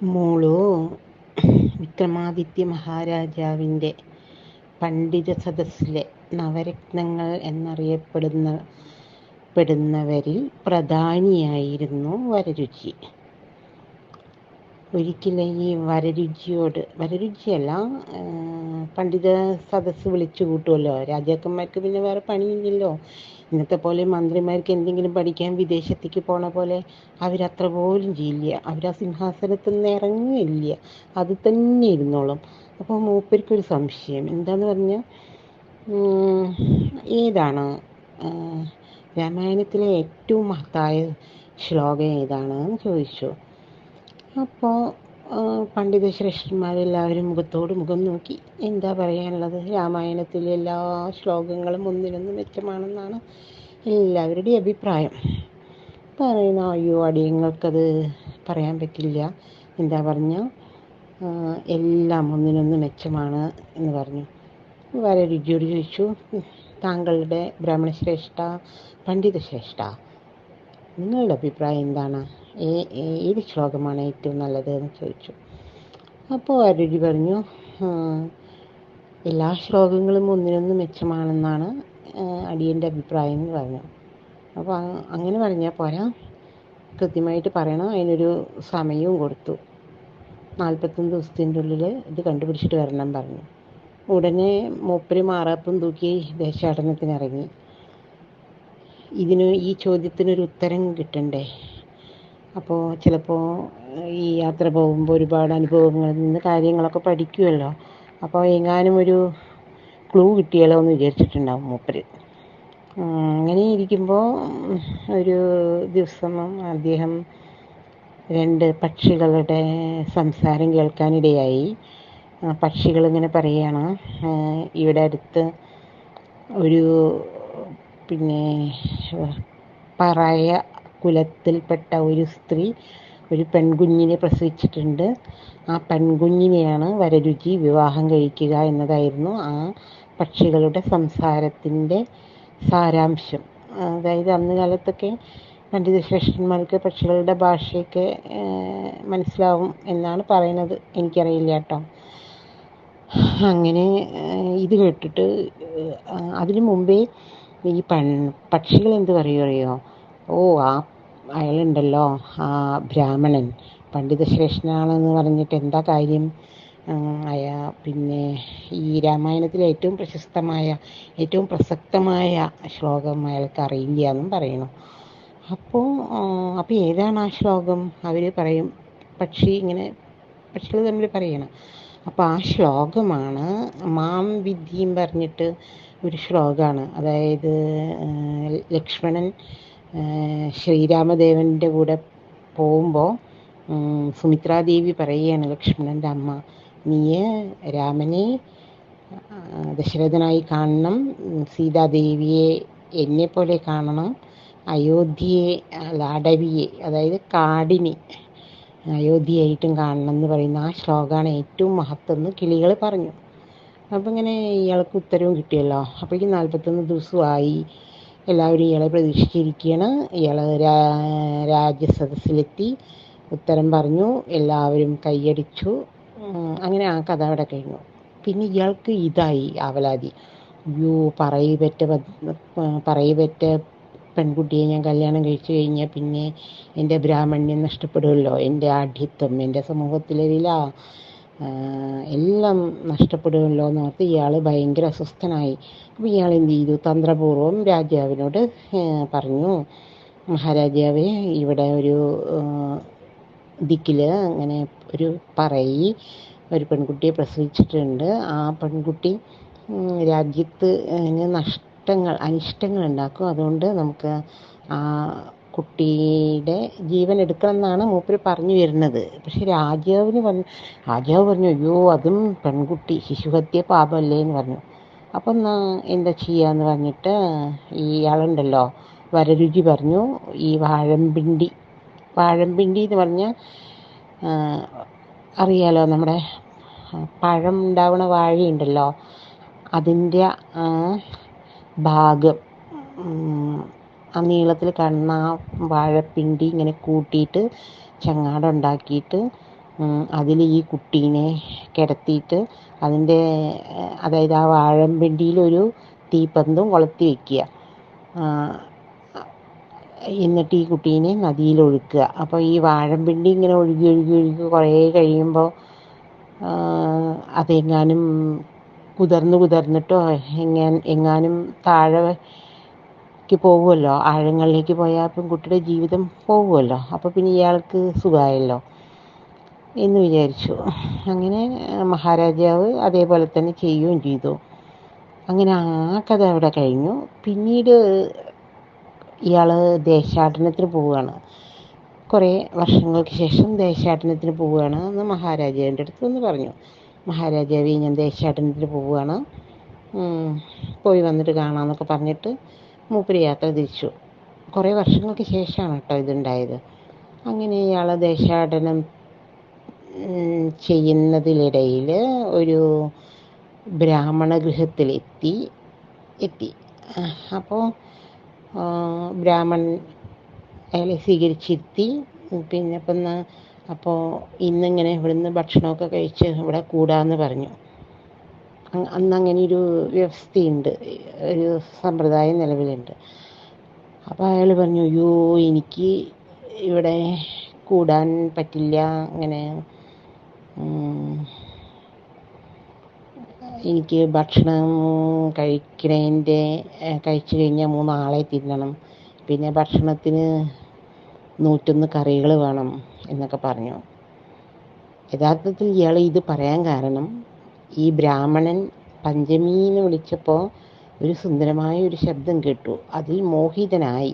മോളു വിക്രമാദിത്യ മഹാരാജാവിൻ്റെ പണ്ഡിത സദസ്സിലെ നവരത്നങ്ങൾ എന്നറിയപ്പെടുന്നവരിൽ പ്രധാനിയായിരുന്നു വരരുചി. ഒരിക്കലും ഈ വരരുചിയല്ല, പണ്ഡിത സദസ്സ് വിളിച്ചു കൂട്ടുമല്ലോ. രാജാക്കന്മാർക്ക് പിന്നെ വേറെ പണിയില്ലല്ലോ. ഇന്നത്തെ പോലെ മന്ത്രിമാർക്ക് എന്തെങ്കിലും പഠിക്കാൻ വിദേശത്തേക്ക് പോണ പോലെ അവരത്ര പോലും ചെയ്യില്ല. അവർ ആ സിംഹാസനത്തിൽ നിന്ന് ഇറങ്ങില്ല, അത് തന്നെ ഇരുന്നോളും. അപ്പോൾ മൂപ്പർക്കൊരു സംശയം. എന്താന്ന് പറഞ്ഞാൽ, ഏതാണ് രാമായണത്തിലെ ഏറ്റവും മഹത്തായ ശ്ലോകം ഏതാണെന്ന് ചോദിച്ചു. അപ്പോൾ പണ്ഡിത ശ്രേഷ്ഠന്മാരെല്ലാവരും മുഖത്തോട് മുഖം നോക്കി എന്താ പറയാനുള്ളത്? രാമായണത്തിലെ എല്ലാ ശ്ലോകങ്ങളും ഒന്നിനൊന്ന് മെച്ചമാണെന്നാണ് എല്ലാവരുടെയും അഭിപ്രായം. പറയുന്ന അയ്യോ, അടിയങ്ങൾക്കത് പറയാൻ പറ്റില്ല. എന്താ പറഞ്ഞ, എല്ലാം ഒന്നിനൊന്ന് മെച്ചമാണ് എന്ന് പറഞ്ഞു. വരരുചിയോട് ചോദിച്ചു, താങ്കളുടെ ബ്രാഹ്മണശ്രേഷ്ഠ, പണ്ഡിത ശ്രേഷ്ഠ, നിങ്ങളുടെ അഭിപ്രായം എന്താണ്? ഏത് ശ്ലോകമാണ് ഏറ്റവും നല്ലത് എന്ന് ചോദിച്ചു. അപ്പോൾ വരരുചി പറഞ്ഞു, എല്ലാ ശ്ലോകങ്ങളും ഒന്നിനൊന്ന് മെച്ചമാണെന്നാണ് അടിയൻ്റെ അഭിപ്രായം എന്ന് പറഞ്ഞു. അപ്പോൾ അങ്ങനെ പറഞ്ഞാൽ പോരാ, കൃത്യമായിട്ട് പറയണം. അതിനൊരു സമയവും കൊടുത്തു. 41 ദിവസത്തിൻ്റെ ഉള്ളിൽ ഇത് കണ്ടുപിടിച്ചിട്ട് വരണം പറഞ്ഞു. ഉടനെ മൂപ്പര് മാറാപ്പും തൂക്കി ദേശാടനത്തിനിറങ്ങി. ഈ ചോദ്യത്തിനൊരു ഉത്തരം കിട്ടണ്ടേ? അപ്പോൾ ചിലപ്പോൾ ഈ യാത്ര പോകുമ്പോൾ ഒരുപാട് അനുഭവങ്ങളിൽ നിന്ന് കാര്യങ്ങളൊക്കെ പഠിക്കുമല്ലോ. അപ്പോൾ എങ്ങാനും ഒരു ക്ലൂ കിട്ടിയാലോ എന്ന് വിചാരിച്ചിട്ടുണ്ടാവും മൂപ്പര്. അങ്ങനെ ഇരിക്കുമ്പോൾ ഒരു ദിവസം അദ്ദേഹം 2 പക്ഷികളുടെ സംസാരം കേൾക്കാനിടയായി. പക്ഷികളിങ്ങനെ പറയുകയാണ്, ഇവിടെ അടുത്ത് ഒരു പറയ കുലത്തിൽപ്പെട്ട ഒരു സ്ത്രീ ഒരു പെൺകുഞ്ഞിനെ പ്രസവിച്ചിട്ടുണ്ട്. ആ പെൺകുഞ്ഞിനെയാണ് വരരുചി വിവാഹം കഴിക്കുക എന്നതായിരുന്നു ആ പക്ഷികളുടെ സംസാരത്തിൻ്റെ സാരാംശം. അതായത് അന്ന് കാലത്തൊക്കെ പണ്ഡിത ശ്രേഷ്ഠന്മാർക്ക് പക്ഷികളുടെ ഭാഷയൊക്കെ മനസ്സിലാവും എന്നാണ് പറയുന്നത്. എനിക്കറിയില്ല കേട്ടോ. അങ്ങനെ ഇത് കേട്ടിട്ട് അതിനു മുമ്പേ ഈ പക്ഷികൾ എന്ത് പറയുകയോ, അയാളുണ്ടല്ലോ, ആ ബ്രാഹ്മണൻ പണ്ഡിത ശ്രേഷ്ഠനാണെന്ന് പറഞ്ഞിട്ട് എന്താ കാര്യം? പിന്നെ ഈ രാമായണത്തിലെ ഏറ്റവും പ്രസക്തമായ ശ്ലോകം അയാൾക്ക് അറിയില്ല എന്നും പറയണം. അപ്പോൾ ഏതാണ് ആ ശ്ലോകം? അവർ പറയും, പക്ഷികൾ തമ്മിൽ പറയണം. അപ്പോൾ ആ ശ്ലോകമാണ് മാം വിദ്യയും പറഞ്ഞിട്ട് ഒരു ശ്ലോകമാണ്. അതായത് ലക്ഷ്മണൻ ശ്രീരാമദേവൻ്റെ കൂടെ പോകുമ്പോൾ സുമിത്രാദേവി പറയുകയാണ്, ലക്ഷ്മണൻ്റെ അമ്മ, നീ രാമനെ ദശരഥനായി കാണണം, സീതാദേവിയെ എന്നെപ്പോലെ കാണണം, അയോധ്യയെ അടവിയെ, അതായത് കാടിനെ അയോധ്യയായിട്ടും കാണണം എന്ന് പറയുന്ന ആ ശ്ലോകമാണ് ഏറ്റവും മഹത്വമെന്ന് കിളികൾ പറഞ്ഞു. അപ്പം ഇങ്ങനെ ഇയാൾക്ക് ഉത്തരവും കിട്ടിയല്ലോ. അപ്പോഴേക്കും 41 ദിവസമായി. എല്ലാവരും ഇയാളെ പ്രതീക്ഷിച്ചിരിക്കുകയാണ്. ഇയാൾ രാജസദസ്സിലെത്തി, ഉത്തരം പറഞ്ഞു, എല്ലാവരും കൈയടിച്ചു. അങ്ങനെ ആ കഥ അവിടെ കഴിഞ്ഞു. പിന്നെ ഇയാൾക്ക് ഇതായി ആവലാതി, അയ്യോ, പറയിപെറ്റ പെൺകുട്ടിയെ ഞാൻ കല്യാണം കഴിച്ചു കഴിഞ്ഞാൽ പിന്നെ എൻ്റെ ബ്രാഹ്മണ്യം നഷ്ടപ്പെടുമല്ലോ, എൻ്റെ ആഢ്യത്വം, എൻ്റെ സമൂഹത്തിലെ വില എല്ലാം നഷ്ടപ്പെടുമല്ലോ എന്നോർത്ത് ഇയാൾ ഭയങ്കര അസ്വസ്ഥനായി. അപ്പോൾ ഇയാൾ എന്ത് ചെയ്തു? തന്ത്രപൂർവ്വം രാജാവിനോട് പറഞ്ഞു, മഹാരാജാവേ, ഇവിടെ ഒരു ദിക്കിൽ അങ്ങനെ ഒരു ഒരു പെൺകുട്ടിയെ പ്രസവിച്ചിട്ടുണ്ട്. ആ പെൺകുട്ടി രാജ്യത്ത് അനിഷ്ടങ്ങൾ ഉണ്ടാക്കും. അതുകൊണ്ട് നമുക്ക് ആ കുട്ടിയുടെ ജീവൻ എടുക്കണം എന്നാണ് മൂപ്പര് പറഞ്ഞു വരുന്നത്. പക്ഷെ രാജാവ് പറഞ്ഞു, അയ്യോ, അതും പെൺകുട്ടി, ശിശുഹത്യ പാപമല്ലേ എന്ന് പറഞ്ഞു. അപ്പം എന്താ ചെയ്യാന്ന് പറഞ്ഞിട്ട് ഇയാളുണ്ടല്ലോ, വരരുചി പറഞ്ഞു, ഈ വാഴമ്പിണ്ടി എന്ന് പറഞ്ഞാൽ അറിയാലോ, നമ്മുടെ പഴം ഉണ്ടാവുന്ന വാഴയുണ്ടല്ലോ, അതിൻ്റെ ഭാഗം, ആ നീളത്തിൽ കാണുന്ന ആ വാഴപ്പിണ്ടി ഇങ്ങനെ കൂട്ടിയിട്ട് ചങ്ങാടം ഉണ്ടാക്കിയിട്ട് അതിൽ ഈ കുട്ടീനെ കിടത്തിയിട്ട് അതിൻ്റെ അതായത് ആ വാഴപ്പിണ്ടിയിലൊരു തീപ്പന്തം കൊളുത്തി വയ്ക്കുക. എന്നിട്ട് ഈ കുട്ടീനെ നദിയിലൊഴുക്കുക. അപ്പോൾ ഈ വാഴപ്പിണ്ടി ഇങ്ങനെ ഒഴുകി ഒഴുകി ഒഴുകി കുറേ കഴിയുമ്പോൾ അതെങ്ങാനും കുതിർന്നിട്ടോ എങ്ങാനും താഴേക്ക് പോകുമല്ലോ, ആഴങ്ങളിലേക്ക് പോയാൽ പെൺകുട്ടിയുടെ ജീവിതം പോകുമല്ലോ. അപ്പോൾ പിന്നെ ഇയാൾക്ക് സുഖമായല്ലോ എന്ന് വിചാരിച്ചു. അങ്ങനെ മഹാരാജാവ് അതേപോലെ തന്നെ ചെയ്യുകയും ചെയ്തു. അങ്ങനെ ആ കഥ അവിടെ കഴിഞ്ഞു. പിന്നീട് ഇയാൾ ദേശാടനത്തിന് പോവുകയാണ്. കുറേ വർഷങ്ങൾക്ക് ശേഷം ദേശാടനത്തിന് പോവുകയാണ് എന്ന് മഹാരാജാവിൻ്റെ അടുത്ത് ഒന്ന് പറഞ്ഞു. മഹാരാജാവേ, ഞാൻ ദേശാടനത്തിന് പോവുകയാണ്, പോയി വന്നിട്ട് കാണാമെന്നൊക്കെ പറഞ്ഞിട്ട് മൂപ്പര് യാത്ര തിരിച്ചു. കുറേ വർഷങ്ങൾക്ക് ശേഷമാണ് കേട്ടോ ഇതുണ്ടായത്. അങ്ങനെ ഇയാൾ ദേശാടനം ചെയ്യുന്നതിനിടയിൽ ഒരു ബ്രാഹ്മണ ഗൃഹത്തിലെത്തി. അപ്പോൾ ബ്രാഹ്മണൻ അയാളെ സ്വീകരിച്ചിരുത്തി. പിന്നെ അപ്പോൾ ഇന്നിങ്ങനെ ഇവിടുന്ന് ഭക്ഷണമൊക്കെ കഴിച്ച് ഇവിടെ കൂടാമെന്ന് പറഞ്ഞു. അന്ന് അങ്ങനെ ഒരു വ്യവസ്ഥയുണ്ട്, ഒരു സമ്പ്രദായം നിലവിലുണ്ട്. അപ്പോൾ അയാൾ പറഞ്ഞു, അയ്യോ എനിക്ക് ഇവിടെ കൂടാൻ പറ്റില്ല, അങ്ങനെ എനിക്ക് ഭക്ഷണം കഴിച്ചു കഴിഞ്ഞാൽ 3 ആളെ തിന്നണം, പിന്നെ ഭക്ഷണത്തിന് 101 കറികൾ വേണം എന്നൊക്കെ പറഞ്ഞു. യഥാർത്ഥത്തിൽ ഇയാൾ ഇത് പറയാൻ കാരണം, ഈ ബ്രാഹ്മണൻ പഞ്ചമീന്ന് വിളിച്ചപ്പോൾ ഒരു സുന്ദരമായ ഒരു ശബ്ദം കേട്ടു. അതിൽ മോഹിതനായി.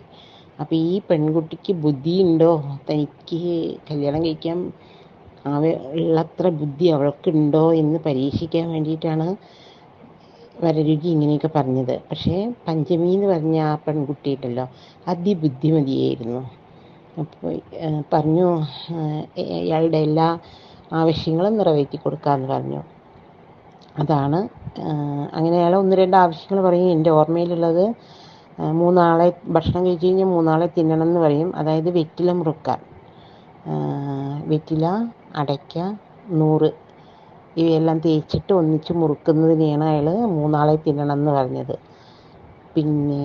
അപ്പോൾ ഈ പെൺകുട്ടിക്ക് ബുദ്ധിയുണ്ടോ, തനിക്ക് കല്യാണം കഴിക്കാൻ ഉള്ളത്ര ബുദ്ധി അവൾക്കുണ്ടോ എന്ന് പരീക്ഷിക്കാൻ വേണ്ടിയിട്ടാണ് വരരുചി ഇങ്ങനെയൊക്കെ പറഞ്ഞത്. പക്ഷേ പഞ്ചമി എന്ന് പറഞ്ഞ ആ പെൺകുട്ടിയുണ്ടല്ലോ, അതിബുദ്ധിമതിയായിരുന്നു. അപ്പോൾ പറഞ്ഞു, ഇയാളുടെ എല്ലാ ആവശ്യങ്ങളും നിറവേറ്റി കൊടുക്കാമെന്ന് പറഞ്ഞു. അതാണ് അങ്ങനെ അയാൾ 1-2 ആവശ്യങ്ങൾ പറയും. എൻ്റെ ഓർമ്മയിലുള്ളത് 3 ആളെ ഭക്ഷണം കഴിച്ച് കഴിഞ്ഞാൽ 3 ആളെ തിന്നണം എന്ന് പറയും. അതായത് വെറ്റില മുറുക്കാൻ, വെറ്റില, അടയ്ക്ക, 100 ഇവയെല്ലാം തേച്ചിട്ട് ഒന്നിച്ച് മുറുക്കുന്നതിനെയാണ് അയാൾ 3 ആളെ തിന്നണം എന്ന് പറഞ്ഞത്. പിന്നെ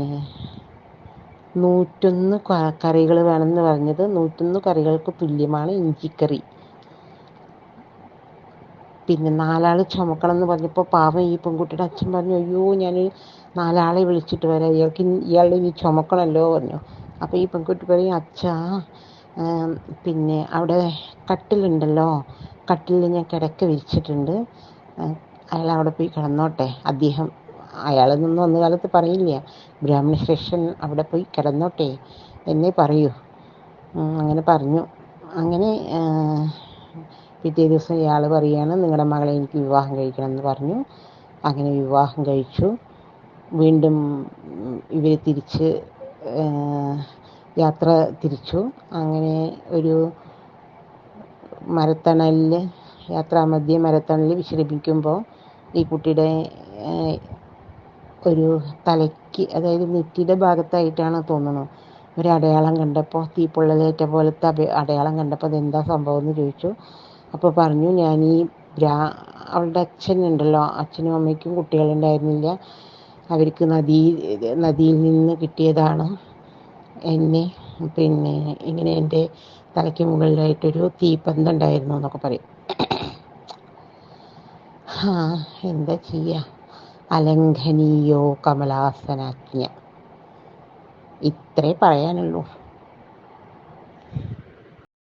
101 കറികൾ വേണമെന്ന് പറഞ്ഞത് 101 കറികൾക്ക് തുല്യമാണ് ഇഞ്ചിക്കറി. പിന്നെ 4 ആൾ ചുമക്കണം എന്ന് പറഞ്ഞപ്പോൾ പാവം ഈ പെൺകുട്ടിയുടെ അച്ഛൻ പറഞ്ഞു, അയ്യോ ഞാൻ 4 ആളെ വിളിച്ചിട്ട് വരാം, ഇയാൾ ഇനി ചുമക്കണമല്ലോ പറഞ്ഞു. അപ്പോൾ ഈ പെൺകുട്ടി പറയും, അച്ഛാ പിന്നെ അവിടെ കട്ടിലുണ്ടല്ലോ, കട്ടിലിൽ ഞാൻ കിടക്ക വിരിച്ചിട്ടുണ്ട്, അയാൾ അവിടെ പോയി കിടന്നോട്ടെ. അയാളെന്നൊന്നും അന്ന് കാലത്ത് പറയില്ല, ബ്രാഹ്മണ ശ്രേഷ്ഠൻ അവിടെ പോയി കിടന്നോട്ടെ എന്നേ പറയൂ. അങ്ങനെ പറഞ്ഞു. അങ്ങനെ പിറ്റേ ദിവസം ഇയാൾ പറയുകയാണ്, നിങ്ങളുടെ മകളെ എനിക്ക് വിവാഹം കഴിക്കണം എന്ന് പറഞ്ഞു. അങ്ങനെ വിവാഹം കഴിച്ചു. വീണ്ടും ഇവർ യാത്ര തിരിച്ചു. അങ്ങനെ ഒരു മരത്തണലിൽ, യാത്രാമധ്യേ മരത്തണലിൽ വിശ്രമിക്കുമ്പോൾ ഈ കുട്ടിയുടെ ഒരു തലയ്ക്ക്, അതായത് നെറ്റിയുടെ ഭാഗത്തായിട്ടാണ് തോന്നുന്നു, ഒരടയാളം കണ്ടപ്പോൾ, തീപ്പൊള്ളലേറ്റ പോലത്തെ അടയാളം കണ്ടപ്പോൾ അതെന്താ സംഭവം എന്ന് ചോദിച്ചു. അപ്പോൾ പറഞ്ഞു, ഞാൻ ഈ അവളുടെ അച്ഛനുണ്ടല്ലോ, അച്ഛനും അമ്മയ്ക്കും കുട്ടികളുണ്ടായിരുന്നില്ല, അവർക്ക് നദിയിൽ നിന്ന് കിട്ടിയതാണ് എന്നെ. പിന്നെ ഇങ്ങനെ എൻ്റെ തലയ്ക്ക് മുകളിലായിട്ടൊരു തീപ്പന്തം ഉണ്ടായിരുന്നു എന്നൊക്കെ പറയും. എന്താ ചെയ്യുക, അലംഘനീയോ കമലാസനാജ്ഞ, ഇത്രേ പറയാനുള്ളൂ.